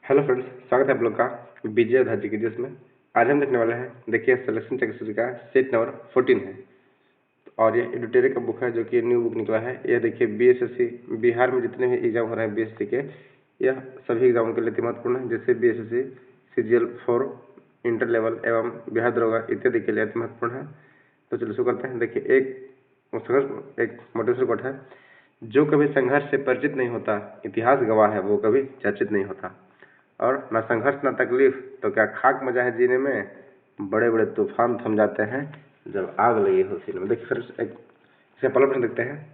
Hello friends, स्वागत है आप लोग का विजय अध्याय के जिसमें आज हम देखने वाले हैं। देखिए, सिलेक्शन चेक का सेट नंबर 14 है और ये एडिटोरियल का बुक है जो कि न्यू बुक निकला है। यह देखिए बीएसएससी बिहार में जितने भी एग्जाम हो रहे हैं बीएससी के, यह सभी एग्जामों के लिए अति महत्वपूर्ण है। जैसे बीएसएससी, सीजीएल 4, इंटर लेवल एवं बिहार दरोगा इत्यादि के लिए अति महत्वपूर्ण है। तो चलिए शुरू करते हैं। देखिए, एक मोटिवेशनल कोट है, जो कभी संघर्ष से परिचित नहीं होता इतिहास गवाह है, वो कभी चर्चित नहीं होता। और ना संघर्ष ना तकलीफ तो क्या खाक मजा है जीने में, बड़े बड़े तूफान थम जाते हैं जब आग लगी हो सीने में। देखिए फिर एक पहला प्रश्न देखते हैं।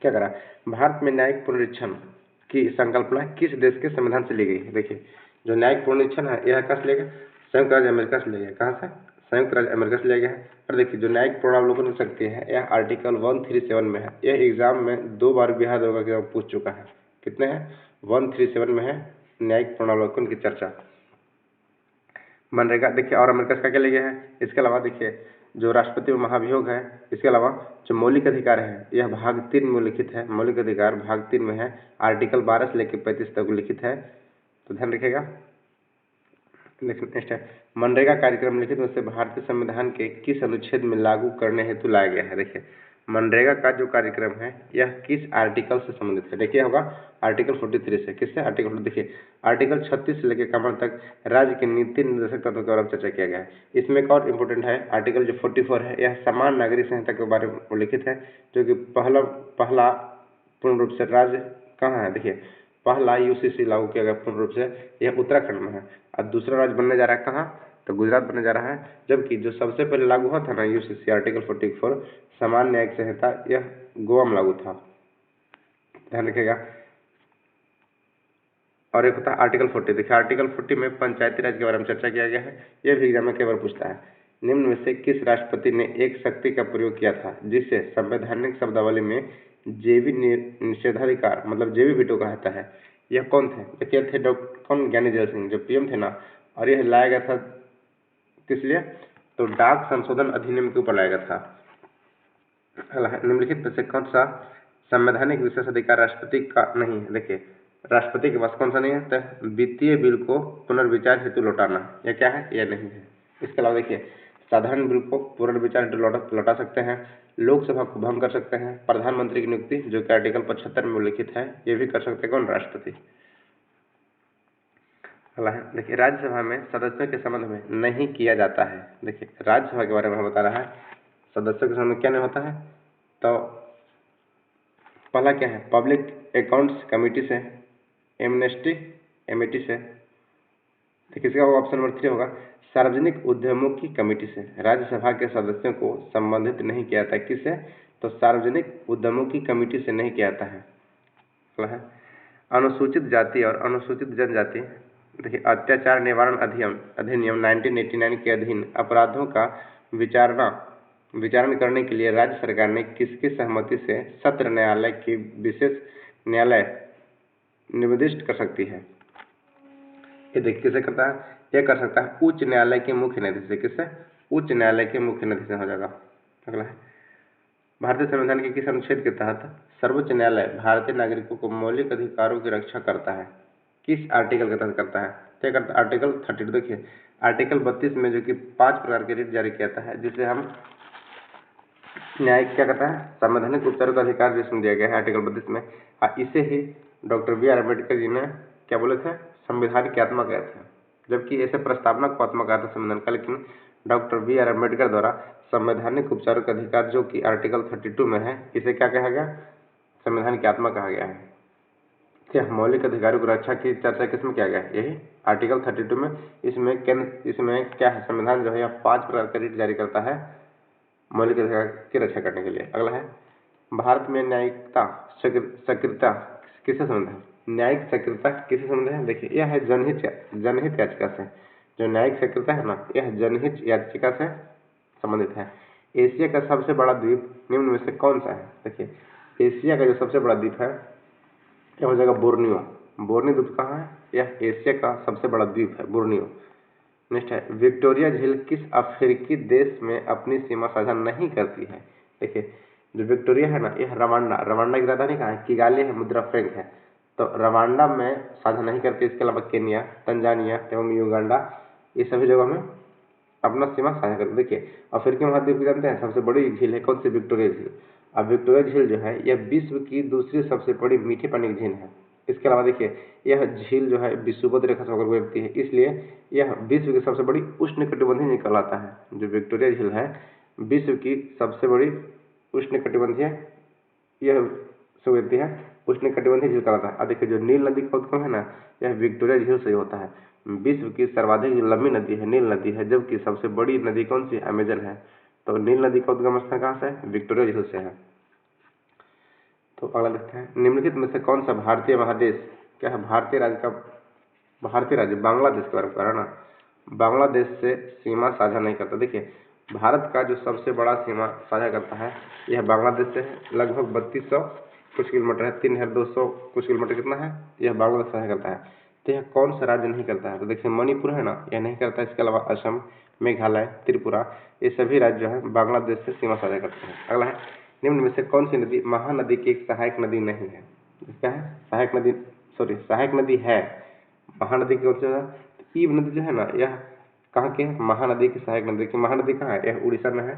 क्या करा, भारत में न्यायिक पुनरीक्षण की संकल्पना किस देश के संविधान से ली गई? देखिए, जो न्यायिक पुनरीक्षण है यह कहाँ से लिया गया? संयुक्त राज्य अमेरिका से लिया गया। कहाँ से? संयुक्त राज्य अमेरिका से लिया गया है। और देखिए, जो न्यायिक पुनरावलोकन हो सकती है यह आर्टिकल 137 में है। यह एग्जाम में 2 बार बिहार दरोगा के पूछ चुका है। कितने हैं? 137 में है न्यायिक पुनरावलोकन की चर्चा। मनरेगा देखिए, और अमेरिका का क्या ले गया है। इसके अलावा देखिए, जो राष्ट्रपति में महाभियोग है, इसके अलावा जो मौलिक अधिकार है यह भाग 3 में लिखित है। मौलिक अधिकार भाग 3 में है, आर्टिकल 12 से लेकर 35 तक लिखित है, तो ध्यान रखिएगा। नेक्स्ट है, मनरेगा कार्यक्रम लिखित में से भारतीय संविधान के किस अनुच्छेद में लागू करने हेतु लाया गया है? देखिए, मनरेगा का जो कार्यक्रम है यह किस आर्टिकल से संबंधित है? देखिए होगा आर्टिकल 43 से। किससे? आर्टिकल देखिए, आर्टिकल 36 से लेकर कमर तक राज्य के नीति निर्देशक तत्वों के बारे में चर्चा किया गया है। इसमें एक और इम्पोर्टेंट है, आर्टिकल जो 44 है यह समान नागरिक संहिता के बारे में उल्लिखित है, जो कि पहला पूर्ण रूप से राज्य कहाँ है? देखिए, पहला यूसीसी लागू किया गया पूर्ण रूप से, यह उत्तराखंड में है। और दूसरा राज्य बनने जा रहा है कहाँ? तो गुजरात बनने जा रहा है। जबकि जो सबसे पहले लागू हुआ था ना यूसीसी आर्टिकल 44 समान न्यायिक संहिता, यह गोवा में लागू था, ध्यान रखिएगा। और एक होता है आर्टिकल 40। देखिए, आर्टिकल 40 में पंचायती राज के बारे में चर्चा किया गया है। यह भी एग्जाम में कई बार पूछता है। निम्न में से किस राष्ट्रपति ने एक शक्ति का प्रयोग किया था जिसे संवैधानिक शब्दावली में जेवी निषेधाधिकार मतलब जेवी वीटो कहता है? यह कौन थे? देखिए थे डॉक्टर कौन? ज्ञानी जैल सिंह, जो पीएम थे ना। और यह लाया गया था किस लिए? तो डाक संशोधन अधिनियम के ऊपर लाया गया था। निम्नलिखित में से कौन सा संवैधानिक विशेष अधिकार राष्ट्रपति का नहीं है? देखिए, राष्ट्रपति के पास कौन सा नहीं है? तो वित्तीय बिल को पुनर्विचार हेतु लौटाना, यह क्या है? यह नहीं है। इसके अलावा देखिए, साधारण बिल को पुनर्विचार हेतु लौटा सकते हैं, लोकसभा को भंग कर सकते हैं, प्रधानमंत्री की नियुक्ति जो कि आर्टिकल 75 में उल्लिखित है ये भी कर सकते हैं। कौन? राष्ट्रपति। देखिए, राज्यसभा में सदस्यों के संबंध में नहीं किया जाता है। देखिए, राज्यसभा के बारे में बता रहा है, सदस्यों के संबंध में क्या नहीं होता है? तो पहला क्या है? पब्लिक अकाउंट्स कमेटी से, एमिटी से। देखिए, इसका ऑप्शन नंबर 3 होगा, सार्वजनिक उद्यमों की कमेटी से। राज्यसभा के सदस्यों को संबंधित नहीं किया जाता है। किससे? तो सार्वजनिक उद्यमों की कमेटी से नहीं किया जाता है। अनुसूचित जाति और अनुसूचित जनजाति। देखिए, अत्याचार निवारण अधिनियम 1989 के अधीन अपराधों का विचारण करने के लिए राज्य सरकार ने किसकी सहमति से सत्र न्यायालय की विशेष न्यायालय निर्दिष्ट कर सकती है? ये देखिए किसे करता है? यह कर सकता है उच्च न्यायालय के मुख्य न्यायाधीश से। किससे? उच्च न्यायालय के मुख्य न्यायाधीश से हो जाएगा। अगला है, भारतीय संविधान के किस अनुच्छेद के तहत सर्वोच्च न्यायालय भारतीय नागरिकों को मौलिक अधिकारों की रक्षा करता है? किस आर्टिकल के तहत करता है? क्या करता है? आर्टिकल 32। देखिए, आर्टिकल 32 में जो कि 5 प्रकार के रिट जारी किया जाता है, जिसे हम न्यायिक क्या कहता है? संवैधानिक उपचारों का अधिकार जिसमें दिया गया है आर्टिकल 32 में। इसे ही doctor B are Ambedkar ji ने क्या बोले थे? संविधान की आत्मा कहे थे। जबकि ऐसे प्रस्तावना को आत्मा कहा था संविधान का, लेकिन डॉक्टर बी आर अम्बेडकर द्वारा संवैधानिक उपचारों का अधिकार जो कि आर्टिकल 32 में है, इसे क्या कहा गया? संविधान की आत्मा कहा गया है। क्या मौलिक अधिकारों की रक्षा की चर्चा किसमें किया गया? यही आर्टिकल 32 में। इसमें क्या है? संविधान जो है 5 प्रकार का रिट जारी करता है मौलिक अधिकार की रक्षा करने के लिए। अगला है, भारत में न्यायिकता सक्रियता किससे संबंध है? न्यायिक सक्रियता किससे संबंध है? देखिए, यह है जनहित याचिका से। जो न्यायिक सक्रियता है ना, यह जनहित याचिका से संबंधित है। एशिया का सबसे बड़ा द्वीप निम्न में से कौन सा है? देखिए, एशिया का जो सबसे बड़ा द्वीप है यह हो जाएगा बोर्नियो। बोर्नियो द्वीप कहाँ है? यह एशिया का सबसे बड़ा द्वीप है, बोर्नियो। नेक्स्ट है, विक्टोरिया झील किस अफ्रीकी देश में अपनी सीमा साझा नहीं करती है? देखिए, जो विक्टोरिया है ना, यह रवांडा की राजधानी कहाँ है? किगाली है, मुद्रा फ्रैंक है। तो रवांडा में साझा नहीं करते, इसके अलावा केन्या, तंजानिया एवं युगांडा ये सभी जगह में अपना सीमा साझा करते। देखिए अफ्रीकी महाद्वीप की जानते हैं सबसे बड़ी झील है कौन सी? विक्टोरिया झील। अब विक्टोरिया झील जो है यह विश्व की दूसरी सबसे बड़ी मीठे पानी की झील है। इसके अलावा देखिए यह झील जो है विषुवत रेखा से होकर गुजरती है, इसलिए यह विश्व की सबसे बड़ी उष्णकटिबंधीय झील कहलाता है। जो विक्टोरिया झील है विश्व की सबसे बड़ी उष्णकटिबंधीय यह गुजरती है, उष्णकटिबंधीय झील कहलाता है। अब देखिए जो नील नदी का उद्गम है ना यह विक्टोरिया झील से ही होता है। विश्व की सर्वाधिक लंबी नदी है नील नदी है, जबकि सबसे बड़ी नदी कौन सी? अमेजन है। तो नील नदी का उद्गम स्थान कहाँ से है? विक्टोरिया झील से है। तो अगला देखते हैं निम्नलिखित में से कौन सा भारतीय महादेश क्या है? भारतीय राज्य बांग्लादेश के बारे में कह रहा ना, बांग्लादेश से सीमा साझा नहीं करता। देखिए भारत का जो सबसे बड़ा सीमा साझा करता है यह बांग्लादेश से है, लगभग 3200 कुछ किलोमीटर है, 3200 कुछ किलोमीटर कितना है यह बांग्लादेश साझा करता है। तो यह कौन सा राज्य नहीं करता है? तो देखिए मणिपुर है ना यह नहीं करता, इसके अलावा असम, मेघालय, त्रिपुरा ये सभी राज्य जो है बांग्लादेश से सीमा साझा करते हैं। अगला है निम्न में से कौन सी नदी महानदी की एक सहायक नदी नहीं है? इसका है सहायक नदी, सहायक नदी है महानदी की कौन सी है? ईब नदी जो है ना यह कहाँ की है? महानदी की सहायक नदी की। महानदी कहाँ है? यह उड़ीसा में है।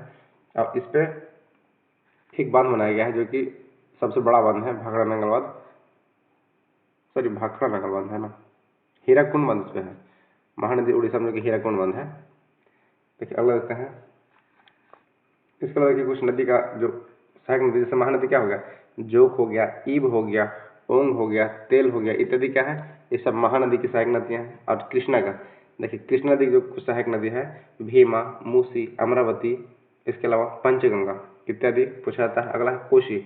और इस पे एक बांध बनाया गया है जो कि सबसे बड़ा बांध है भाखड़ा नंगल बांध है ना, हीराकुंड बांध पे है। महानदी उड़ीसा में जो कि हीराकुंड बांध है। देखिए अगला देखते हैं इसके अलावा देखिए कुछ नदी का जो सहायक नदी, जैसे महानदी क्या हो गया? जोक हो गया, ईब हो गया, ओंग हो गया, तेल हो गया इत्यादि क्या है? ये सब महानदी की सहायक नदियां हैं। और कृष्णा का देखिए कृष्णा नदी जो सहायक नदी है भीमा, मूसी, अमरावती, इसके अलावा पंचगंगा इत्यादि पूछा जाता है। अगला है कोसी।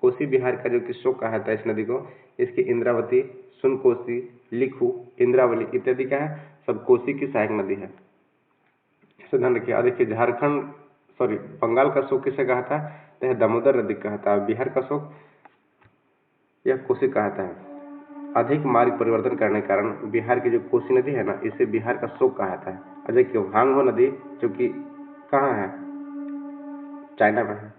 कोसी बिहार का जो कि शोक कहा जाता है इस नदी को। इसकी इंद्रावती, सुनकोसी, लिखू, इंद्रावली इत्यादि क्या है? सब कोसी की सहायक नदी है, इसे ध्यान रखिए। देखिए झारखंड बंगाल का शोक किसे कहा था? तो यह दामोदर नदी कहता है। बिहार का शोक यह कोसी कहता है। अधिक मार्ग परिवर्तन करने के कारण बिहार की जो कोसी नदी है ना इसे बिहार का शोक कहता है। और देखिए हांगो नदी जो कि कहाँ है? चाइना में है,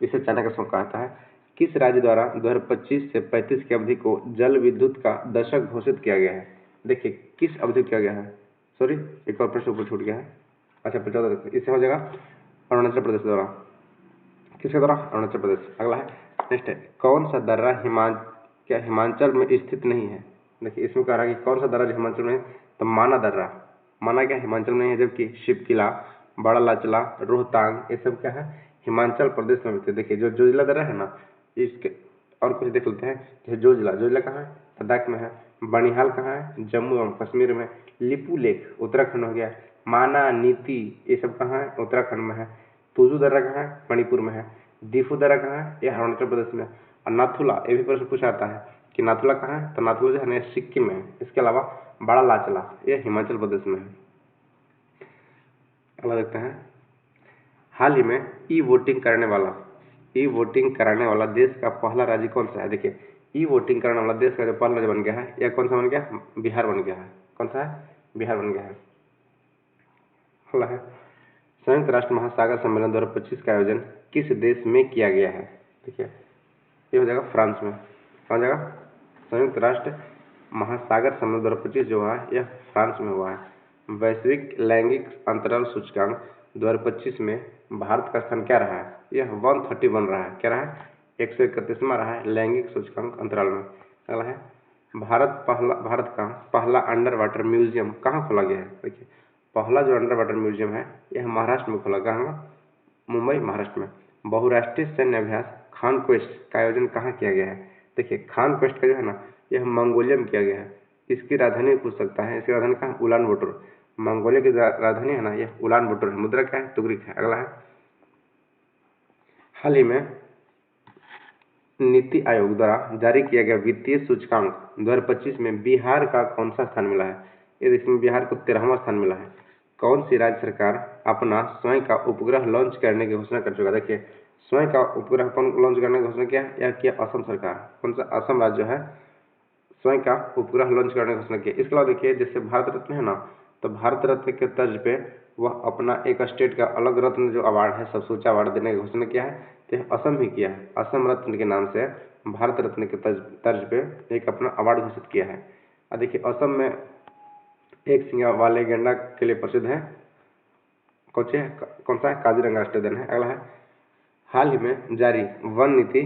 इसे चाइना का शोक कहता है। किस राज्य द्वारा 2025 से 35 की अवधि को जल विद्युत का दशक घोषित किया गया है? देखिए किस अवधि किया गया है? एक और प्रश्न ऊपर छूट गया है। अच्छा 15 इससे हो जाएगा अरुणाचल प्रदेश द्वारा। किसके द्वारा? अरुणाचल प्रदेश। अगला है नेक्स्ट है कौन सा दर्रा हिमाचल में स्थित नहीं है? देखिए इसमें कह रहा है कि कौन सा दर्रा हिमाचल में है? तो माना दर्रा। माना क्या हिमाचल में है, जबकि शिवकिला, बड़ा लाचला, रोहतांग ये सब क्या है? हिमाचल प्रदेश में मिलते हैं। देखिए जो जोजिला दर्रा है ना इसके और कुछ देख लेते हैं। जैसे जोजिला कहाँ है? लद्दाख में है। बनिहाल कहाँ है? जम्मू एवं कश्मीर में। लिपू लेक उत्तराखंड हो गया। माना, नीति ये सब कहाँ है? उत्तराखंड में है। तुजू दर्रा कहाँ है? मणिपुर में है। दीफू दर्रा कहाँ है? यह अरुणाचल प्रदेश में। और नाथुला ये भी प्रश्न पूछा जाता है कि नाथुला कहाँ है? तो नाथुला जो है ना सिक्किम में है। इसके अलावा बड़ा लाचला यह हिमाचल प्रदेश में है। अगला देखते हैं हाल ही में ई वोटिंग कराने वाला देश का पहला राज्य कौन सा है? देखिए ई वोटिंग कराने वाला देश का जो पहला राज्य बन गया है यह कौन सा बन गया? बिहार बन गया है। कौन सा है? बिहार बन गया है। अगला है संयुक्त राष्ट्र महासागर सम्मेलन 2025 का आयोजन किस देश में किया गया है? देखिए ये हो जाएगा फ्रांस में। कहाँ जाएगा? संयुक्त राष्ट्र महासागर सम्मेलन 2025 जो हुआ है यह फ्रांस में हुआ है। वैश्विक लैंगिक अंतराल सूचकांक 2025 में भारत का स्थान क्या रहा है? यह 131 रहा है। क्या रहा है? 131वां रहा है लैंगिक सूचकांक अंतराल में। अगला है भारत का पहला अंडर वाटर म्यूजियम कहाँ खोला गया है? देखिए पहला जो अंडर वाटर म्यूजियम है यह महाराष्ट्र में खोला गया है, मुंबई महाराष्ट्र में। बहुराष्ट्रीय सैन्य अभ्यास खान क्वेस्ट का आयोजन कहाँ किया गया है? देखिए खान क्वेस्ट का जो है ना यह मंगोलिया में किया गया है। इसकी राजधानी पूछ सकता है, इसकी राजधानी कहाँ? उलान बटोर। मंगोलिया की राजधानी है ना यह उलान बटोर है। मुद्रा क्या है? तुगरिक है। अगला है हाल ही में नीति आयोग द्वारा जारी किया गया वित्तीय सूचकांक 2025 में बिहार का कौन सा स्थान मिला है? ये इसमें बिहार को 13वां स्थान मिला है। कौन सी राज्य सरकार अपना स्वयं का उपग्रह लॉन्च करने की घोषणा कर चुका? देखिए स्वयं का उपग्रह लॉन्च करने की घोषणा यह किया असम सरकार। कौन सा? असम राज्य जो है स्वयं का उपग्रह लॉन्च करने की घोषणा किया। इसके अलावा देखिए जैसे भारत रत्न है ना तो भारत रत्न के तर्ज पे वह अपना एक स्टेट का अलग रत्न जो अवार्ड है सबसे ऊंचा अवार्ड देने की घोषणा किया है, तो असम ही किया है। असम रत्न के नाम से भारत रत्न के तर्ज पे एक अपना अवार्ड घोषित किया है। और देखिए असम में एक सिंगा वाले गैंडा के लिए प्रसिद्ध है, कौन सा है, काजीरंगा राष्ट्रीय उद्यान है। अगला है, हाल ही में जारी वन नीति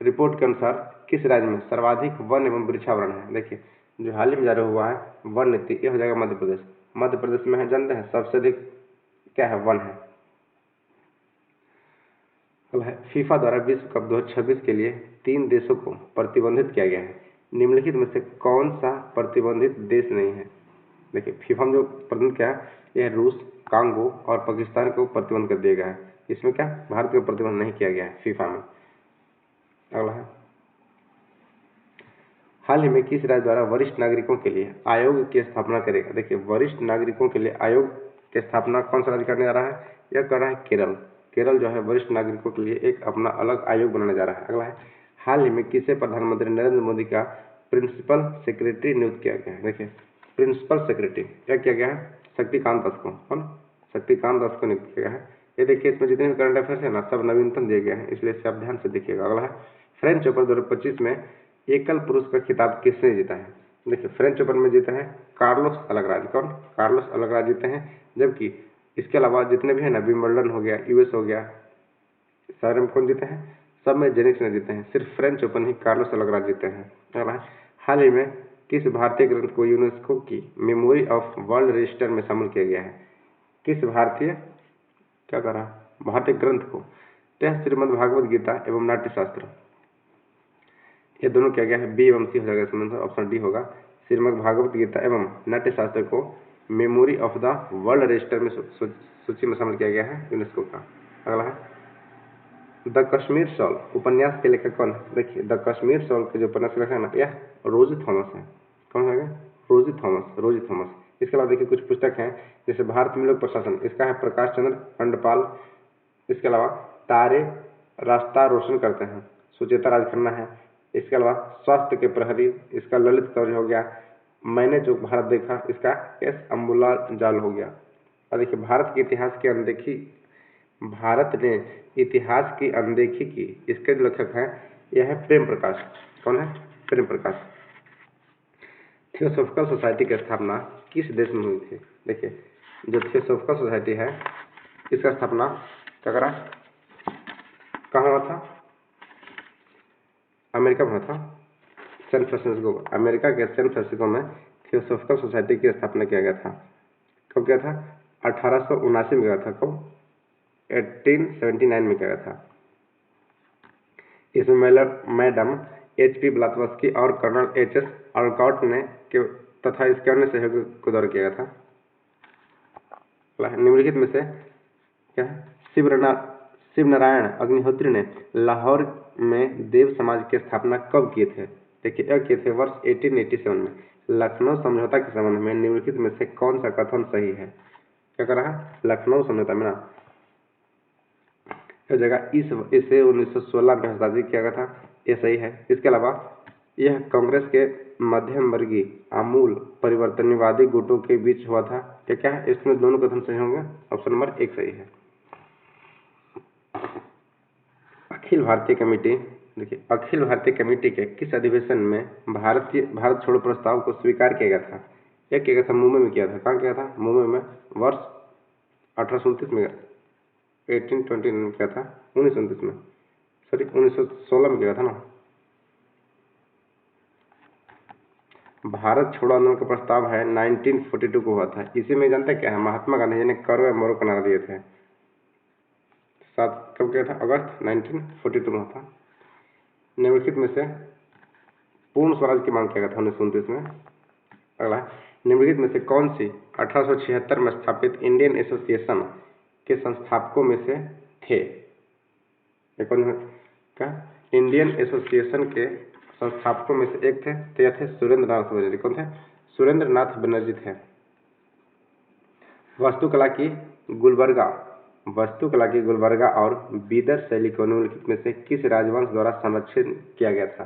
रिपोर्ट के अनुसार किस राज्य में सर्वाधिक वन एवं वृक्षावरण है। देखिए जो हाल ही में जारी हुआ है वन नीति, ये हो जाएगा मध्य प्रदेश। मध्य प्रदेश में है, जानते हैं सबसे अधिक क्या है, वन है। फीफा द्वारा विश्व कप 2026 के लिए 3 देशों को प्रतिबंधित किया गया है, निम्नलिखित में से कौन सा प्रतिबंधित देश नहीं है। देखिए फीफा में जो प्रतिबंध क्या है, यह रूस, कांगो और पाकिस्तान को प्रतिबंध कर दिया गया है। इसमें क्या भारत को प्रतिबंध नहीं किया गया है फीफा में। अगला है, हाल ही में किस राज्य द्वारा वरिष्ठ नागरिकों के लिए आयोग की स्थापना करेगा। देखिए वरिष्ठ नागरिकों के लिए आयोग की स्थापना कौन सा राज्य करने जा रहा है, यह कर रहा है केरल। केरल जो है वरिष्ठ नागरिकों के लिए एक अपना अलग आयोग बनाने जा रहा है। अगला है, हाल ही में किसे प्रधानमंत्री नरेंद्र मोदी का प्रिंसिपल सेक्रेटरी नियुक्त किया गया है। देखिए प्रिंसिपल सेक्रेटरी क्या किया गया है, शक्तिकांत दास को। कौन, शक्तिकांत दास को नियुक्त किया गया है। ये देखिए इसमें जितने भी करंट अफेयर्स है ना, सब नवीनतम दिए गए हैं, इसलिए इसे आप ध्यान से देखिएगा। अगला है, फ्रेंच ओपन 2025 में एकल पुरुष का खिताब किसने जीता है। देखिए फ्रेंच ओपन में जीता है कार्लोस अल्कराज। कौन, कार्लोस अल्कराज जीते हैं। जबकि इसके अलावा जितने भी है ना, विंबलडन हो गया, यूएस हो गया, सारे में कौन जीते हैं, सब में जेनिक्स ने जीते हैं। सिर्फ फ्रेंच ओपन ही कार्लोस अल्कराज जीते हैं। अगला है, हाल ही में किस भारतीय ग्रंथ को यूनेस्को की मेमोरी ऑफ वर्ल्ड रजिस्टर में शामिल किया गया है। किस भारतीय क्या करा, भारतीय ग्रंथ को, तो श्रीमद् भागवत गीता एवं नाट्यशास्त्र, ये दोनों क्या गया है, बी एवं सी हो जाएगा इसमें, ऑप्शन डी होगा। श्रीमद् भागवत गीता एवं नाट्यशास्त्र को memory of the world register में सूची में शामिल किया गया है यूनेस्को का। अगला है, द कश्मीर शॉल उपन्यास के लेखक कौन है। देखिए द कश्मीर शॉल के जो उपन्यास के लेखक है ना, यह रोजी थॉमस है। कौन है, रोजी थॉमस, रोजी थॉमस। इसके अलावा देखिए कुछ पुस्तक हैं, जैसे भारत में लोक प्रशासन, इसका है प्रकाश चंद्र पंडपाल। इसके अलावा तारे रास्ता रोशन करते हैं, सुचेता राज खन्ना है। इसके अलावा स्वास्थ्य के प्रहरी, इसका ललित कौर हो गया। मैंने जो भारत देखा, इसका एस अम्बुला जाल हो गया। और देखिए भारत के इतिहास की अनदेखी, भारत ने इतिहास की अनदेखी की, इसके जो लेखक हैं यह है प्रेम प्रकाश। कौन है, प्रेम प्रकाश। थियोसॉफिकल सोसाइटी की स्थापना किस देश में हुई थी। देखिए जो थियोसॉफिकल सोसाइटी है इसका स्थापना क्या करा, कहाँ हुआ था, अमेरिका में हुआ था, सैन फ्रांसिस्को। अमेरिका के सैन फ्रांसिस्को में थियोसॉफिकल सोसाइटी की स्थापना किया गया था। कब किया था, 1879 में किया था। कब, 1879 में किया गया था। इसमें मैडम HP ब्लात्वस्की और कर्नल HS ऑलकॉट ने तथा इसके अन्य सहयोगियों को द्वारा किया गया था। निम्नलिखित में से क्या है, शिव नारायण अग्निहोत्री ने लाहौर में देव समाज की स्थापना कब किए थे। देखिए यह किए थे वर्ष 1887 में। लखनऊ समझौता के संबंध में निम्नलिखित में से कौन सा कथन सही है। क्या कर रहा है, लखनऊ समझौता में ना जगह इसे 1916 में हस्ताक्षर किया गया था, यह सही है। इसके अलावा यह कांग्रेस के मध्यम वर्गीय आमूल परिवर्तनवादी गुटों के बीच हुआ था। क्या है, इसमें दोनों कथन सही होंगे, ऑप्शन नंबर 1 सही है। अखिल भारतीय कमेटी, देखिए अखिल भारतीय कमेटी के किस अधिवेशन में भारत छोड़ो प्रस्ताव को स्वीकार किया गया था। यह किया गया था मुंबई में किया था। कहाँ किया था, मुंबई में, वर्ष 1829 में, 1829 में किया था, 1929 में, सॉरी 1916 में किया था ना। भारत छोड़ो आंदोलन का प्रस्ताव है 1942 को हुआ था। इसी में जानते क्या है, महात्मा गांधी जी ने करो या मरो का नारा दिए थे। कब किया था, अगस्त 1942 में था। निम्नलिखित में से पूर्ण स्वराज की मांग किया गया था 1929 में। अगला, निम्नलिखित में से कौन सी 1876 में स्थापित इंडियन एसोसिएशन के संस्थापकों में से थे। कौन है, क्या इंडियन एसोसिएशन के संस्थापकों में से एक थे, तो यह थे सुरेंद्र नाथ बनर्जी। कौन थे, सुरेंद्र नाथ बनर्जी थे। वास्तुकला की गुलबर्गा और बीदर शैली को निम्नलिखित में से किस राजवंश द्वारा संरक्षित किया गया था।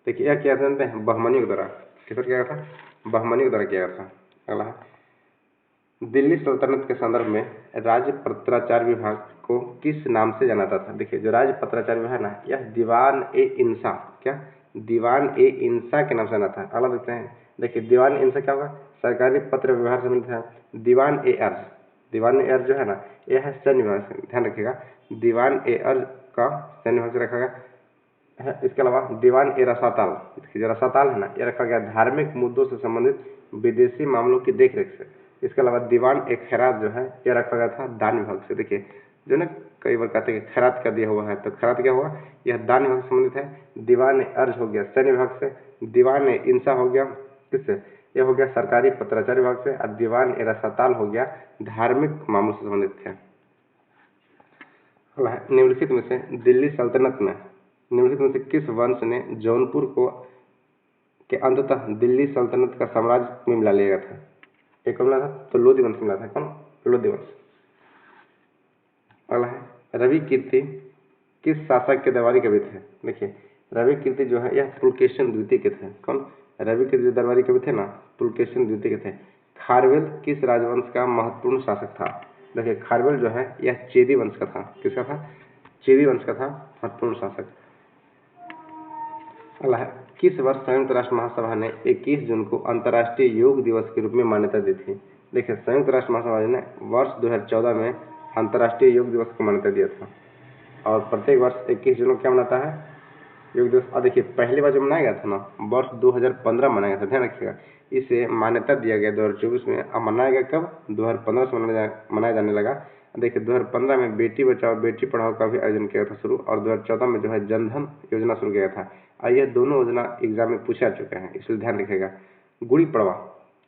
देखिए यह क्या था, बहमनियों द्वारा। किस पर किया गया था, बहमनियों द्वारा किया गया था। अगला, दिल्ली सल्तनत के संदर्भ में राज्य पत्राचार विभाग को किस नाम से जाना जाता था? देखिए जो राज्य पत्राचार विभाग है ना, यह दीवान ए इंसा, क्या दीवान ए इंसा के नाम से जाना था। अगला देखते हैं, देखिए दीवान ए इंसा क्या होगा? सरकारी पत्र व्यवहार समिति है। दीवान ए अर्ज, दीवान ए अर्ज जो है ना, यह है सैन्य विभाग से, ध्यान रखिएगा दीवान ए अर्ज का सैन्य विभाग से रखा गया है। इसके अलावा दीवान ए रसाताल, जो रसाताल है ना, यह रखा गया धार्मिक मुद्दों से संबंधित विदेशी मामलों की देखरेख से। इसके अलावा दीवान ए खैरात जो है, यह रखा गया था दान विभाग से। देखिए जो ना कई बार कहते हैं कि खैरात का दिया हुआ है, तो खैरात क्या हुआ? यह दान विभाग से संबंधित है। दीवान ए अर्ज हो गया सैन्य विभाग से। दीवान ए इंसा हो गया किससे? यह हो गया सरकारी पत्राचार विभाग से। और दीवान ए रसाताल हो गया धार्मिक मामलों से संबंधित है। निम्नलिखित में से दिल्ली सल्तनत में निम्नलिखित में से किस वंश ने जौनपुर को के अंततः दिल्ली सल्तनत का साम्राज्य में मिला लिया था? एक मिला था तो लोधी वंश मिला था। कौन? लोधी वंश। अगला है रवि कीर्ति किस शासक के दरबारी कवि थे? देखिए रवि कीर्ति जो है यह पुलकेशिन द्वितीय के थे। कौन? रवि कीर्ति जो दरबारी कवि थे ना, पुलकेशिन द्वितीय के थे। खारवेल किस राजवंश का महत्वपूर्ण शासक था? देखिए खारवेल जो है यह चेदी वंश का था। किसका था? चेदी वंश का था महत्वपूर्ण शासक। अगला है किस वर्ष संयुक्त राष्ट्र महासभा ने 21 जून को अंतर्राष्ट्रीय योग दिवस के रूप में मान्यता दी थी? देखिए संयुक्त राष्ट्र महासभा ने वर्ष 2014 में अंतर्राष्ट्रीय योग दिवस को मान्यता दिया था। और प्रत्येक वर्ष 21 जून को क्या मनाता है? योग दिवस। और देखिए पहली बार जो मनाया गया था ना, वर्ष 2015 मनाया गया था, ध्यान रखिएगा। इसे मान्यता दिया गया 2024 में। अब मनाया गया कब? 2015 से मनाया जाने लगा। देखिए 2015 में बेटी बचाओ बेटी पढ़ाओ का भी आयोजन किया था शुरू, और 2014 में जो है जनधन योजना शुरू किया था। और ये दोनों योजना एग्जाम में पूछा चुके हैं, इसलिए ध्यान रखिएगा। गुड़ी पड़वा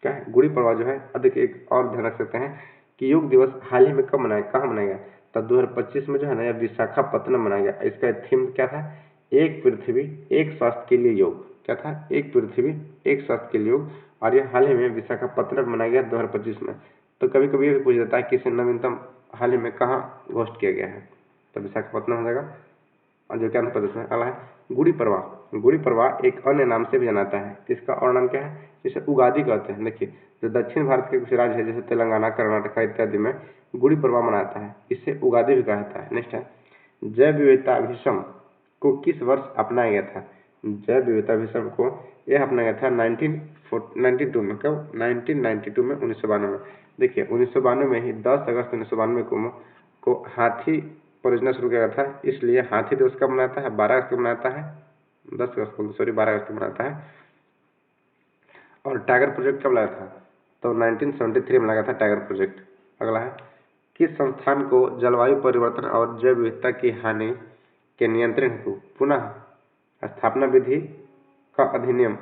क्या है? गुड़ी पड़वा जो है, अधिक एक और ध्यान रख सकते हैं कि योग दिवस हाल ही में कब मनाया, कहाँ मनाया गया? तो 2025 में जो है ना, यह विशाखापत्तनम मनाया गया। इसका थीम क्या था? एक पृथ्वी एक स्वास्थ्य के लिए योग। क्या था? एक पृथ्वी एक स्वास्थ्य के लिए योग। और यह हाल ही में विशाखापत्तनम मनाया गया 2025 में। तो कभी कभी ये भी पूछ जाता है कि इसे नवीनतम हाल ही में कहाँ घोषित किया गया है? तो विशाखापत्तनम हो जाएगा, और जो कि आंध्र प्रदेश में। अगला है गुड़ी पड़वा। गुड़ी पड़वा एक अन्य नाम से भी जानाता है। इसका और नाम क्या है? जिसे उगादी कहते हैं। देखिए जो दक्षिण भारत के कुछ राज्य है जैसे तेलंगाना कर्नाटक इत्यादि में गुड़ी पड़वा मनाता है, इसे उगादी भी कहा जाता है। नेक्स्ट है जैव विविधता अभिसम को किस वर्ष अपनाया गया था? जैव विविधता अभिसम को यह अपनाया गया था 1992 में। कब? 1992 में, 1992 में। देखिए 1992 में ही 10 अगस्त 1992 को हाथी परियोजना शुरू किया गया था। इसलिए हाथी दिवस कब मनाता है? 12 अगस्त को मनाता है। 10 अगस्त को, सॉरी 12 अगस्त को मनाता है। और टाइगर प्रोजेक्ट कब लगा था? तो 1973 में लगा था टाइगर प्रोजेक्ट। अगला है किस संस्थान को जलवायु परिवर्तन और जैव विविधता की हानि के नियंत्रण हेतु पुनः स्थापना विधि का अधिनियम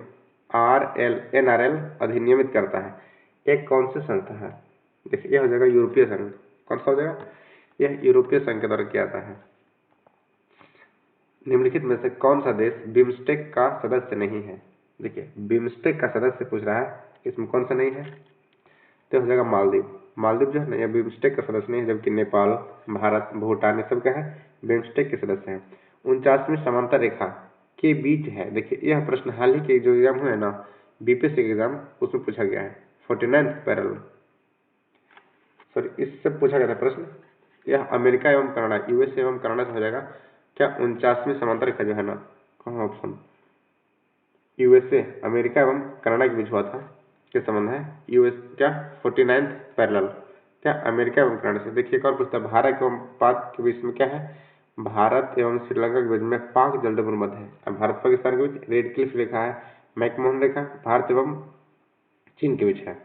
NRL अधिनियमित करता है? एक कौन सी संस्था है? देखिए यह हो जाएगा यूरोपीय संघ। कौन सा हो जाएगा? यह यूरोपीय संघ के द्वारा किया जाता है। निम्नलिखित में से कौन सा देश बिम्स्टेक का सदस्य नहीं है? देखिए बिम्स्टेक का सदस्य पूछ रहा है, इसमें कौन सा नहीं है? तो हो जाएगा मालदीव। मालदीव जो है ना, यह बिम्स्टेक का सदस्य नहीं है, जबकि नेपाल, भारत, भूटान ये सब क्या है? बिम्स्टेक के सदस्य हैं। 49वीं समांतर रेखा के बीच है। देखिए यह प्रश्न हाल ही के जो एग्जाम हुए ना, बीपीएससी एग्जाम, उसमें पूछा गया है। 49th पैरेलल, सॉरी इससे पूछा गया था प्रश्न। यह अमेरिका एवं कनाडा, यूएसए एवं कनाडा से हो जाएगा क्या? 49वीं समांतर रेखा जो है ना, कौन ऑप्शन? यूएसए, अमेरिका एवं कनाडा के बीच हुआ था। किस संबंध है? यूएस क्या? 49th पैरेलल क्या? अमेरिका एवं कनाडा से। देखिए एक और पूछता है भारत एवं पाक के बीच में क्या है? भारत एवं श्रीलंका के बीच में पाक जलदुर्ग मध्य है। अब भारत पाकिस्तान के बीच रेड क्लिफ रेखा है, मैकमोहन रेखा भारत एवं चीन के बीच है।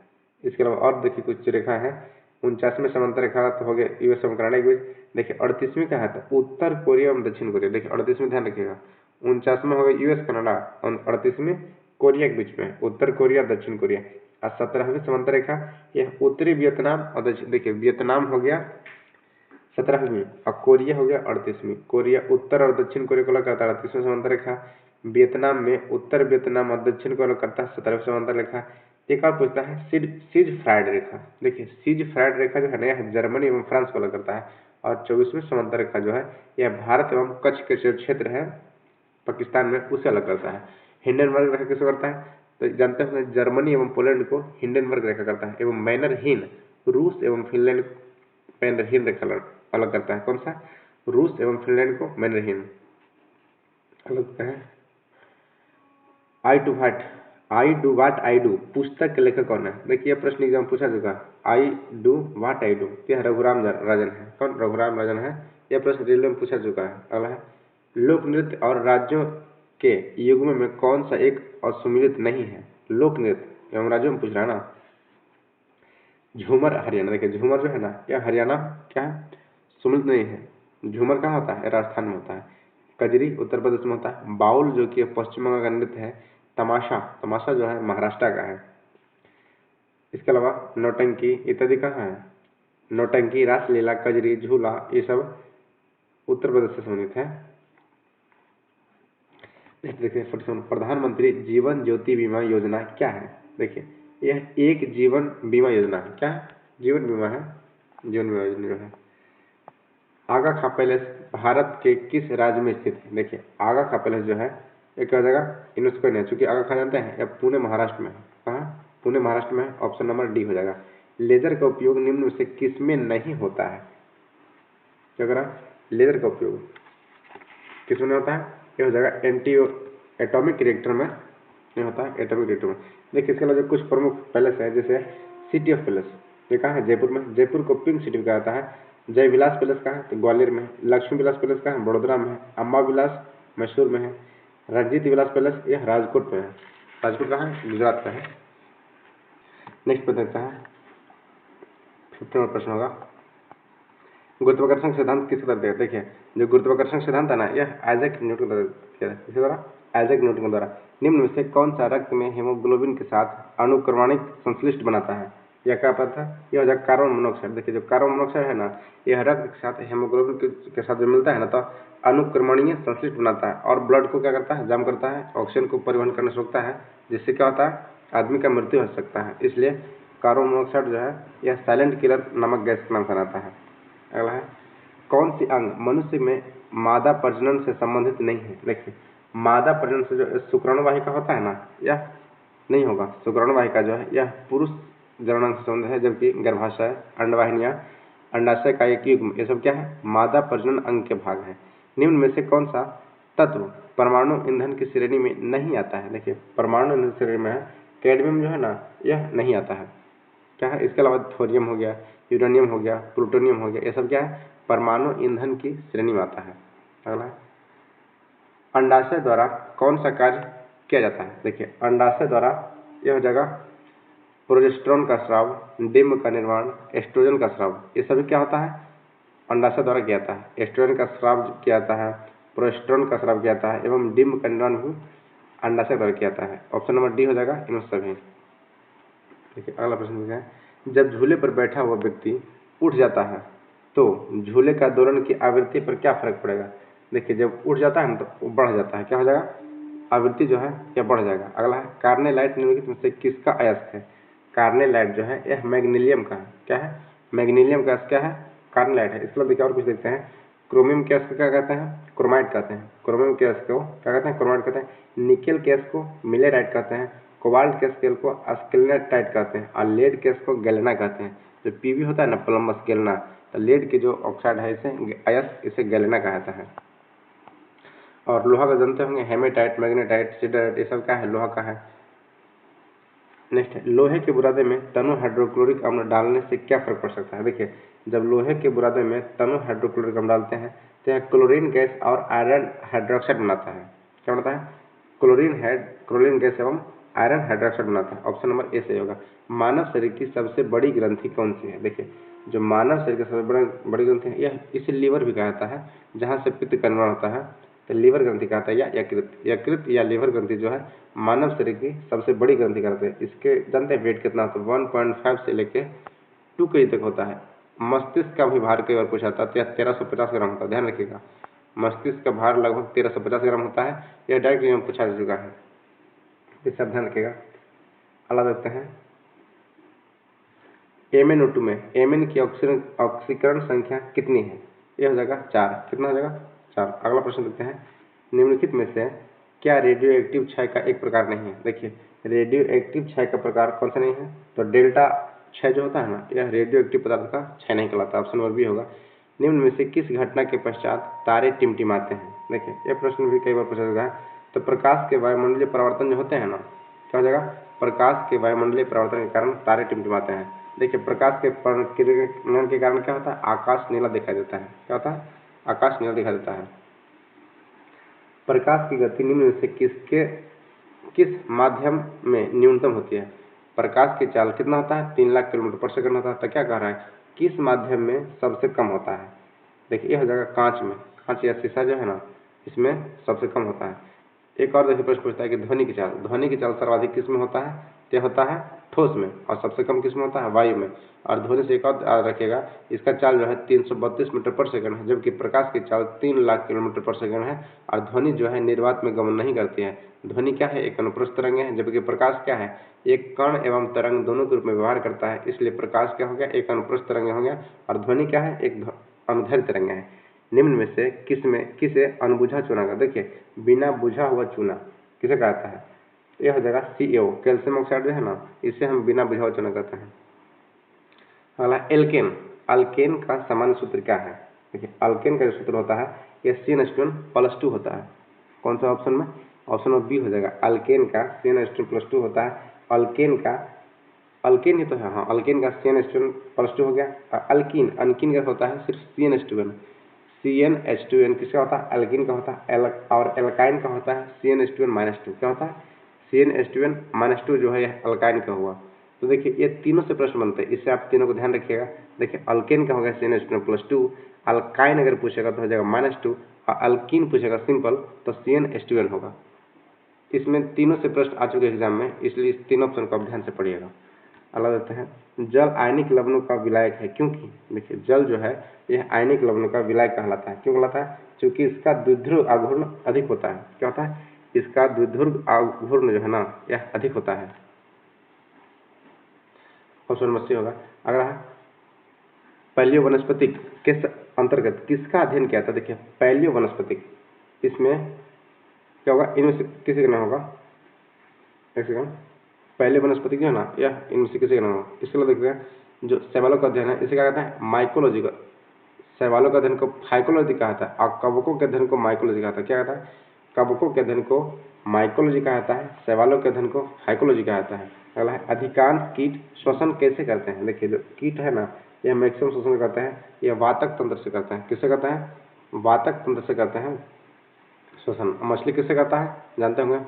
इसके अलावा और देखिए कुछ रेखा है। 49वीं समांतर रेखा तो हो गया यूएस एवं कनाडा के बीच। देखिए 38वीं क्या है? तो उत्तर कोरिया एवं दक्षिण कोरिया। देखिए 38वीं ध्यान रखिएगा, 49वां हो गया यूएस कनाडा और 38वीं कोरिया के बीच में, उत्तर कोरिया दक्षिण कोरिया। और 17वीं समांतर रेखा यह उत्तरी वियतनाम और दक्षिण, देखिए वियतनाम हो गया 17वीं और कोरिया हो गया 38वीं। कोरिया उत्तर और दक्षिण कोरिया को अलग करता है 38वीं समांतर रेखा। वियतनाम में उत्तर वियतनाम और दक्षिण को अलग करता है 17वीं समांतर रेखा। एक और पूछता है सीज फ्राइड रेखा। देखिए सीज फ्राइड रेखा जो है ना, यह जर्मनी एवं फ्रांस को अलग करता है। और 24वीं समांतर रेखा जो है यह भारत एवं कच्छ के जो क्षेत्र है पाकिस्तान में, उसे अलग करता है। हिंडनबर्ग रेखा किसे करता है? तो जानते हैं जर्मनी एवं पोलैंड को हिंडनबर्ग रेखा करता है। एवं मैनर हीन रूस एवं फिनलैंड मैनरहीन रेखा अलग करता है। कौन सा? रूस एवं फिनलैंड को मैनरहीन अलग करता है। I do watt I do पुस्तक के लेखक कौन है? देखिए प्रश्न एग्जाम पूछा चुका। I do watt I do यह रघुराम राजन है। कौन? रघुराम राजन है। यह प्रश्न रेलवे में पूछा चुका है। अगला है लोक नृत्य और राज्यों के युग्म में कौन सा एक असुमिलित नहीं है? लोक नृत्य एवं राज्यों में पूछ रहा है ना। झूमर हरियाणा, देखिए झूमर जो है ना यह हरियाणा क्या है? सुमिलित नहीं है। झूमर कहाँ होता है? राजस्थान में होता है। कजरी उत्तर प्रदेश में होता है। बाउल जो कि पश्चिम बंगाल का नृत्य है। तमाशा जो है महाराष्ट्र का है। इसके अलावा नौटंकी इत्यादि कहाँ है? नौटंकी, रासलीला, कजरी, झूला ये सब उत्तर प्रदेश से संबंधित है। देखिए प्रधानमंत्री जीवन ज्योति बीमा योजना क्या है? देखिए यह एक जीवन बीमा योजना है। क्या है? जीवन बीमा है। जीवन बीमा योजना जो है। आगा खां पैलेस भारत के किस राज्य में स्थित है? देखिए आगा खां पैलेस जो है एक जगह यूनेस्को ने, चूंकि आगा खां जानते हैं यह पुणे महाराष्ट्र में है। कहाँ? पुणे महाराष्ट्र में है। ऑप्शन नंबर डी हो जाएगा। लेजर का उपयोग निम्न में से किस में नहीं होता है? क्या करा? लेजर का उपयोग किस में होता है? ये हो जाएगा एंटी एटॉमिक रिएक्टर में नहीं होता है। एटॉमिक रिएक्टर में। देखिए इसके अलावा कुछ प्रमुख पैलेस है जैसे सिटी ऑफ पैलेस ये कहाँ है? जयपुर में। जयपुर को पिंक सिटी कहा जाता है। जय विलास पैलेस कहाँ है? तो ग्वालियर में है। लक्ष्मी विलास पैलेस कहाँ है? बड़ोदरा में है। अम्बा विलास मैसूर में है। रणजीत विलास पैलेस यह राजकोट में है। राजकोट कहाँ है? गुजरात का है। नेक्स्ट पर देखता है 15 नंबर प्रश्न होगा गुरुत्वाकर्षण सिद्धांत किसके द्वारा दिया? देखिए जो गुरुत्वाकर्षण सिद्धांत है ना यह आइजैक न्यूटन द्वारा, किसके द्वारा? आइजैक न्यूटन के द्वारा। निम्न में से कौन सा रक्त में हेमोग्लोबिन के साथ अनुक्रमणिक संश्लिष्ट बनाता है? यह क्या पता है? यह हो जाएगा कार्बन मोनोऑक्साइड। देखिए जो कार्बन मोनोऑक्साइड है ना यह रक्त के साथ हेमोग्लोबिन के साथ जो मिलता है ना तो अनुक्रमणीय संश्लिष्ट बनाता है और ब्लड को क्या करता है? जाम करता है, ऑक्सीजन को परिवहन करने से रोकता है, जिससे क्या होता है? आदमी का मृत्यु हो सकता है। इसलिए कार्बन मोनोऑक्साइड जो है यह साइलेंट किलर नामक गैस के नाम से आता है। अगला है कौन सी अंग मनुष्य में मादा प्रजनन से संबंधित नहीं है? देखिए मादा प्रजनन से जो शुक्राणु वाहिका होता है ना यह नहीं होगा। शुक्राणु वाहिका जो है यह पुरुष जननांग से संबंधित है, जबकि गर्भाशय, अंडवाहिनियां, अंडाशय का एक युग्म ये सब क्या है? मादा प्रजनन अंग के भाग है। निम्न में से कौन सा तत्व परमाणु ईंधन की श्रेणी में नहीं आता है? देखिए परमाणु ईंधन श्रेणी में है कैडमियम जो है ना यह नहीं आता है। क्या है? इसके अलावा थोरियम हो गया, यूरेनियम हो गया, प्लूटोनियम हो गया, ये सब क्या है? परमाणु ईंधन की श्रेणी में आता है। अगला अंडाशय द्वारा कौन सा कार्य किया जाता है? देखिए अंडाशय द्वारा यह हो जाएगा प्रोजेस्टेरोन का स्राव, डिम्ब का निर्माण, एस्ट्रोजन का स्राव, ये सभी क्या होता है? अंडाशय द्वारा किया जाता है। एस्ट्रोजन का स्राव किया जाता है, प्रोजेस्टेरोन का स्राव किया जाता है एवं डिम्ब का निर्माण भी अंडाशय द्वारा किया जाता है। ऑप्शन नंबर डी हो जाएगा इन सभी। देखिए अगला प्रश्न क्या है? जब झूले पर बैठा हुआ व्यक्ति उठ जाता है तो झूले का दोलन की आवृत्ति पर क्या फर्क पड़ेगा? देखिए जब उठ जाता है ना तो वो बढ़ जाता है। क्या हो जाएगा? आवृत्ति जो है यह बढ़ जाएगा। अगला है कार्नेलाइट निम्नलिखित में से किसका अयस्क है? कार्नेलाइट जो है यह मैग्नीशियम का है। क्या है? मैग्नीशियम का अयस्क क्या है? कार्नेलाइट है। इसके बाद देखिए और कुछ देखते हैं। क्रोमियम के अयस्क क्या कहते हैं? क्रोमाइट कहते हैं। क्रोमियम के अयस्क को क्या कहते हैं? क्रोमाइट कहते हैं। निकेल के अयस्क को मिलेराइट कहते हैं। कोबाल्ट के स्केल को स्केलेटाइट कहते हैं और लेड के को गैलेना कहते हैं। जो पीवी होता है ना प्लम्बस गैलेना, तो लेड के जो ऑक्साइड है इसे अयस्क इसे गैलेना कहता है। और लोहा का जानते होंगे हेमेटाइट, मैग्नेटाइट, सिडराइट, ये सब क्या है? लोहा का है। नेक्स्ट है लोहे के बुरादे में तनु हाइड्रोक्लोरिक अम्ल डालने से क्या फर्क पड़ सकता है? देखिए जब लोहे के बुरादे में तनु हाइड्रोक्लोरिक अम्ल डालते हैं तो यह क्लोरीन गैस और आयरन हाइड्रोक्साइड बनाता है। क्या बनाता है? क्लोरीन गैस एवं आयरन हाइड्रोक्साइड बनाता है। ऑप्शन नंबर ए सही होगा। मानव शरीर की सबसे बड़ी ग्रंथि कौन सी है? देखिए जो मानव शरीर की सबसे बड़ी ग्रंथि है यह इसे लीवर भी कहा जाता है, जहाँ से पित्त का निर्माण होता है तो लीवर ग्रंथि कहता है या यकृत या लीवर ग्रंथि जो है मानव शरीर की सबसे बड़ी ग्रंथि कहते हैं। इसके जानते हैं वेट कितना होता है? 1.5 से लेके 2 kg तक होता है। मस्तिष्क का भी भार कई बार पूछा था, 1350 ग्राम होता है। ध्यान रखिएगा मस्तिष्क का भार लगभग 1350 ग्राम होता है। यह डायरेक्ट में पूछा जा चुका है, इस सब ध्यान रखिएगा। अगला देखते हैं MnO2 में Mn की ऑक्सीकरण संख्या कितनी है? यह हो जाएगा 4। कितना हो जाएगा? 4। अगला प्रश्न देखते हैं निम्नलिखित में से क्या रेडियो एक्टिव क्षय का एक प्रकार नहीं है? देखिए रेडियो एक्टिव क्षय का प्रकार कौन सा नहीं है? तो डेल्टा क्षय जो होता है ना, यह रेडियो एक्टिव पदार्थ का क्षय नहीं कहलाता। ऑप्शन नंबर बी होगा। निम्न में से किस घटना के पश्चात तारे टिमटिमाते हैं? देखिए यह प्रश्न भी कई बार पूछा जाता है। तो प्रकाश के वायुमंडलीय परिवर्तन जो होते हैं ना, क्या हो जाएगा? प्रकाश के वायुमंडलीय परिवर्तन के कारण तारे टिमटिमाते हैं। देखिए प्रकाश के परिकिरण के कारण क्या होता है? आकाश नीला दिखाई देता है। क्या होता है? आकाश नीला दिखाई देता है। प्रकाश की गति निम्न में से किस माध्यम में न्यूनतम होती है? प्रकाश की चाल कितना होता है? 3 लाख किलोमीटर पर सेकंड होता है। तो क्या कह रहा है? किस माध्यम में सबसे कम होता है? देखिए यह हो जाएगा कांच में। कांच या शीशा जो है ना, इसमें सबसे कम होता है। एक और देखिए प्रश्न पूछता है कि ध्वनि की चाल सर्वाधिक किस में होता है? तो होता है ठोस में, और सबसे कम किस में होता है? वायु में। और ध्वनि से एक और याद रखिएगा, इसका चाल जो है 332 मीटर पर सेकंड है, जबकि प्रकाश की चाल 3 लाख किलोमीटर पर सेकंड है। और ध्वनि जो है निर्वात में गमन नहीं करती है। ध्वनि क्या है? एक अनुप्रस्थ तरंग है, जबकि प्रकाश क्या है? एक कण एवं तरंग दोनों के रूप में व्यवहार करता है। इसलिए प्रकाश क्या हो गया? एक अनुप्रस्थ तरंग हो गया। और ध्वनि क्या है? एक अनुदैर्ध्य तरंग है। निम्न में से किसे अनबुझा चूना का, देखिए बिना बुझा हुआ चूना किसे कहता है? यह हो जाएगा CaO, कैल्शियम ऑक्साइड जो है ना, इसे हम बिना बुझा हुआ चूना कहते हैं। अगला एल्केन। अल्केन का सामान्य सूत्र क्या है? देखिए अल्केन का जो सूत्र होता है यह CnH2n+2 होता है। कौन सा ऑप्शन में? ऑप्शन नंबर बी हो जाएगा। अल्केन का CnH2n+2 होता है। अल्केन ही तो है, हाँ अल्केन का CnH2n+2 हो गया। अल्कीन का होता है सिर्फ CnH2n। CnH2n किसका होता है? अल्कीन का होता है। और एल्काइन का होता है CnH2n-2। क्या होता है? CnH2n-2 जो है यह अल्काइन का हुआ। तो देखिए ये तीनों से प्रश्न बनते हैं, इससे आप तीनों को ध्यान रखिएगा। देखिए अल्केन का होगा CnH2n+2, अल्काइन अगर पूछेगा तो हो जाएगा -2, और अल्कीन पूछेगा सिंपल तो CnH2n होगा। इसमें तीनों से प्रश्न आ चुके एग्जाम में, इसलिए इस तीनों ऑप्शन को आप ध्यान से पढ़िएगा। अगला देते हैं, जल आयनिक लवणों का विलायक है क्योंकि? देखिए जल जो है यह आयनिक लवणों का विलायक कहलाता है। क्यों कहलाता है? क्योंकि इसका द्विध्रुव आघूर्ण अधिक होता है। क्या होता है? इसका द्विध्रुव आघूर्ण जो है ना, यह अधिक होता है। ऑप्शन नंबर सी होगा। अगला पैलियो वनस्पतिक के अंतर्गत किसका अध्ययन किया था? देखिए पैलियो वनस्पतिक, इसमें क्या होगा? इनमें से किसी का नाम होगा? एक सेकंड। पहले वनस्पति जो है ना, यह इनमें से किसी का नाम होगा? इसके लिए देखते हैं जो शैवालों का अध्ययन है, इसे क्या कहते हैं? माइकोलॉजी का। शैवालों का अध्ययन को फाइकोलॉजी कहा था, और कवकों के अध्ययन को माइकोलॉजी कहा था। क्या कहता है? कवकों के अध्ययन को माइकोलॉजी कहा जाता है, शैवालों के अध्ययन को फाइकोलॉजी कहा जाता है। अगला है, अधिकांश कीट श्वसन कैसे करते हैं? देखिए जो कीट है ना, यह मैक्सिमम श्वसन करते हैं, यह वातक तंत्र से करते हैं। किससे करते हैं? वातक तंत्र से करते हैं श्वसन। मछली किससे करता है? जानते होंगे,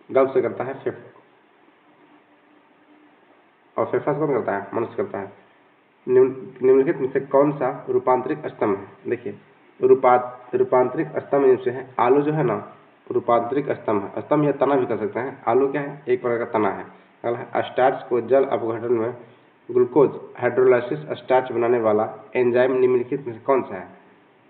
गल्फ से करता है। और फेफड़ा से कौन करता है? मनुष्य करता है। निम्नलिखित में से कौन सा रूपांतरिक स्तंभ है? देखिए रूपांतरिक स्तंभ में से है आलू जो है ना, रूपांतरिक स्तंभ है। स्तंभ या तना भी कर सकते हैं। आलू क्या है? एक प्रकार का तना है। अगला है, स्टार्च को जल अपघटन में ग्लूकोज हाइड्रोलाइसिस स्टार्च बनाने वाला एंजाइम निम्नलिखित में से कौन सा है?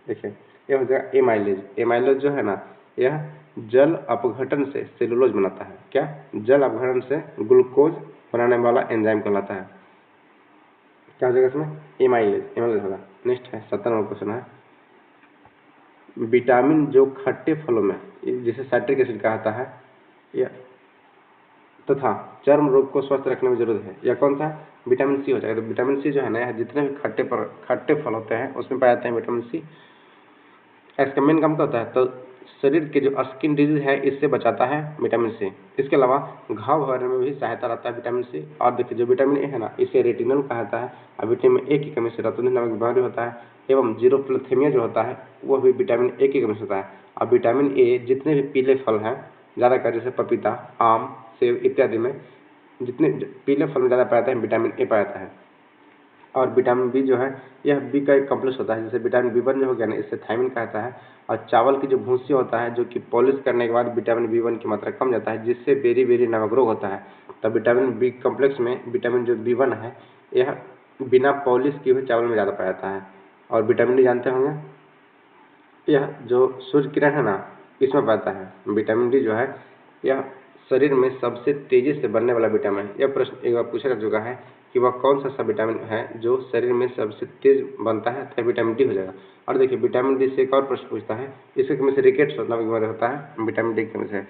देखिए यह हो जाएगा एमाइलेज। एमाइलेज जो है ना, यह जल अपघटन से सेलुलोज बनाता है। क्या? जल अपघटन से ग्लूकोज बनाने वाला एंजाइम कहलाता है। क्या हो जाएगा इसमें? एमाइलेज होगा। नेक्स्ट है 17 नंबर क्वेश्चन है, विटामिन जो खट्टे फलों में, जिसे साइट्रिक एसिड कहता है, यह तथा चर्म रोग को स्वस्थ रखने में जरूरत है, यह कौन सा? विटामिन सी हो जाएगा। तो विटामिन सी जो है ना, यह जितने भी खट्टे फल होते हैं उसमें पाए जाते हैं विटामिन सी। इसका मेन काम क्या होता है? तो शरीर के जो स्किन डिजीज है इससे बचाता है विटामिन सी। इसके अलावा घाव भरने में भी सहायता रहता है विटामिन सी। और देखिए जो विटामिन ए है ना, इसे रेटिनल कहा जाता है। और विटामिन ए की कमी से रतुंधि नामक बीमारी होता है, एवं जीरोफ्लोथेमिया जो होता है वह भी विटामिन ए की कमी से होता है। और विटामिन ए जितने भी पीले फल हैं ज़्यादातर, जैसे पपीता, आम, सेब इत्यादि में जितने पीले फल में ज़्यादा पाया जाता है विटामिन ए पाया जाता है। और विटामिन बी जो है, यह बी का एक कॉम्प्लेक्स होता है। जैसे विटामिन बी1 जो हो गया ना, इससे थायमिन कहता है। और चावल की जो भूसी होता है, जो कि पॉलिश करने के बाद विटामिन बी1 की मात्रा कम जाता है, जिससे बेरी नामक रोग होता है। तब विटामिन बी कॉम्प्लेक्स में विटामिन जो बी1 है, यह बिना पॉलिश किए हुए चावल में ज़्यादा पाया जाता है। और विटामिन डी जानते होंगे, यह जो सूर्य किरण है ना, इसमें पाता है। विटामिन डी जो है, यह शरीर में सबसे तेजी से बनने वाला विटामिन है। यह प्रश्न एक बार पूछा जा चुका है कि वह कौन सा विटामिन है जो शरीर में सबसे तेज बनता है, तो विटामिन डी हो जाएगा। और देखिए विटामिन डी से एक और प्रश्न पूछता है, इसके कमी से रिकेट्स नामक बीमारी होता है विटामिन डी की कमी से।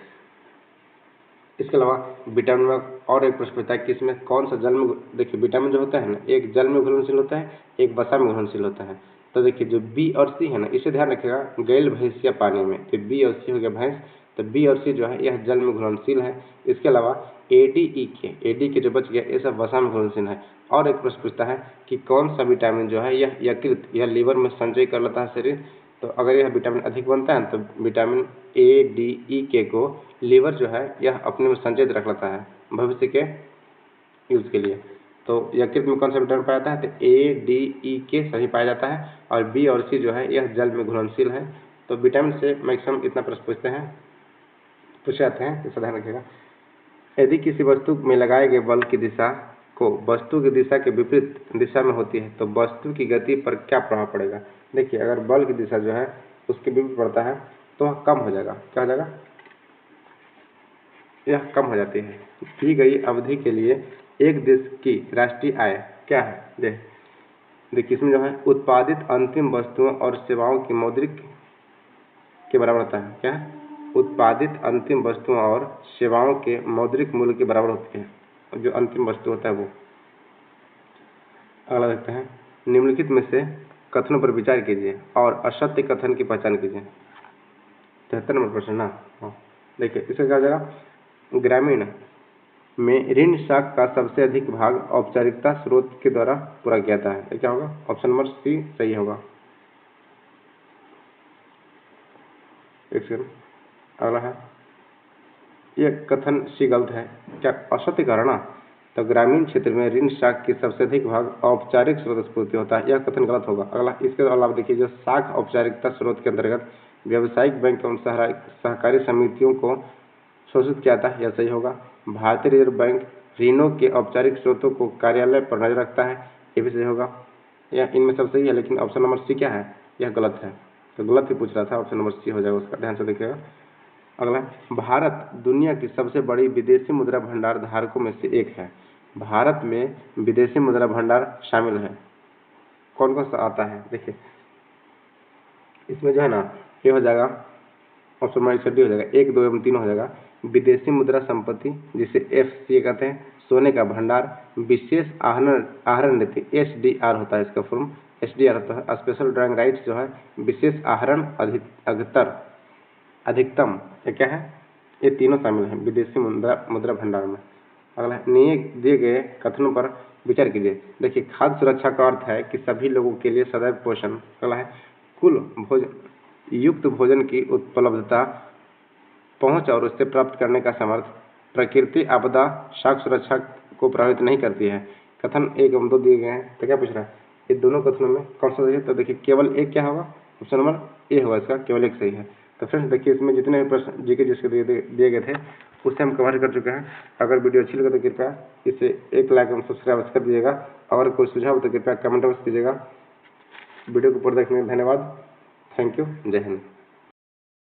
इसके अलावा विटामिन में और एक प्रश्न पूछता है कि इसमें कौन सा जल में, देखिए विटामिन जो होता है ना, एक जल में घुलनशील होता है, एक वसा में घुलनशील होता है। तो देखिए जो बी और सी है ना, इसे ध्यान रखिएगा, गैल भैंस या पानी में, तो बी और सी हो गया भैंस, तो बी और सी जो है यह जल में घुलनशील है। इसके अलावा एडी के जो बच गया ये सब वसा में घुलनशील है। और एक प्रश्न पूछता है कि कौन सा विटामिन जो है यह यकृत या लीवर में संचय कर लेता है शरीर, तो अगर यह विटामिन अधिक बनता है तो विटामिन ए, डी, ई, के को लीवर जो है यह अपने में संचित रख लेता है भविष्य के यूज के लिए। तो यकृत में कौन सा विटामिन पाया जाता है, तो ए, डी, ई, के सही पाया जाता है, और बी और सी जो है यह जल में घुलनशील है। तो विटामिन से मैक्सिमम इतना प्रश्न पूछे जाते हैं, इसका ध्यान रखिएगा। यदि किसी वस्तु में लगाए गए बल की दिशा को वस्तु की दिशा के विपरीत दिशा में होती है तो वस्तु की गति पर क्या प्रभाव पड़ेगा। देखिए अगर बल की दिशा जो है उसके विपरीत पड़ता है तो कम हो जाएगा, क्या हो जाएगा, यह कम हो जाती है। दी गई अवधि के लिए एक देश की राष्ट्रीय आय क्या है। देखिए इसमें जो है उत्पादित अंतिम वस्तुओं और सेवाओं की मौद्रिक के बराबर होता है, क्या है, उत्पादित अंतिम वस्तुओं और सेवाओं के मौद्रिक मूल्य के बराबर होती है, जो अंतिम वस्तु होता है वो। अगला देखते हैं, निम्नलिखित में से कथनों पर विचार कीजिए और असत्य कथन की पहचान कीजिए। 73 नंबर प्रश्न ना। हाँ देखिए इसका क्या हो जाएगा, ग्रामीण में ऋण साख का सबसे अधिक भाग औपचारिकता स्रोत के द्वारा पूरा किया जाता है, क्या होगा, ऑप्शन नंबर सी सही होगा। एक सेकंड, अगला है, यह कथन सी गलत है, क्या असत्य कारण, तो ग्रामीण क्षेत्र में ऋण साख की सबसे अधिक भाग औपचारिक स्रोत से पूर्ति होता है, यह कथन गलत होगा। अगला, इसके अलावा देखिए जो साख औपचारिकता स्रोत के अंतर्गत व्यावसायिक बैंक एवं सहकारी समितियों को शोषित किया था, यह सही होगा। भारतीय रिजर्व बैंक ऋणों के औपचारिक स्रोतों को कार्यालय पर नजर रखता है, ये भी सही होगा। यह इनमें सब सही है, लेकिन ऑप्शन नंबर सी क्या है, यह गलत है, तो गलत ही पूछ रहा था, ऑप्शन नंबर सी हो जाएगा उसका, ध्यान से देखिएगा। अगला, भारत दुनिया की सबसे बड़ी विदेशी मुद्रा भंडार धारकों में से एक है। भारत में विदेशी मुद्रा भंडार शामिल है, कौन कौन सा आता है, देखिए इसमें जो है ना ये हो जाएगा ऑप्शन नंबर डी हो जाएगा, 1, 2 एवं 3 हो जाएगा। विदेशी मुद्रा संपत्ति जिसे FCA कहते हैं, सोने का भंडार, विशेष आहरण नीति SDR होता है, इसका फॉर्म SDR होता है। स्पेशल ड्राइंग राइट्स जो है विशेष आहरण अधिकतम, ये क्या है, ये तीनों शामिल हैं विदेशी मुद्रा भंडार में। अगला, दिए गए कथनों पर विचार कीजिए। देखिए खाद्य सुरक्षा का अर्थ है कि सभी लोगों के लिए सदैव पोषण। अगला है, कुल युक्त भोजन की उपलब्धता, पहुंच और उससे प्राप्त करने का सामर्थ्य। प्रकृति आपदा खाद्य सुरक्षा को प्रभावित नहीं करती है। कथन 1 एवं 2 दिए गए हैं, तो क्या पूछ रहा है, ये दोनों कथनों में कौन सा सही है, तो देखिए केवल एक क्या होगा, ऑप्शन नंबर ए होगा, इसका केवल एक सही है। तो फ्रेंड्स देखिए इसमें जितने भी प्रश्न जीके जिसके दिए गए थे उससे हम कवर कर चुके हैं। अगर वीडियो अच्छी लगे तो कृपया इसे एक लाइक एवं सब्सक्राइब कर दीजिएगा, और कोई सुझाव हो तो कृपया कमेंट बॉक्स कीजिएगा। वीडियो को पूरा देखने के लिए धन्यवाद। थैंक यू, जय हिंद।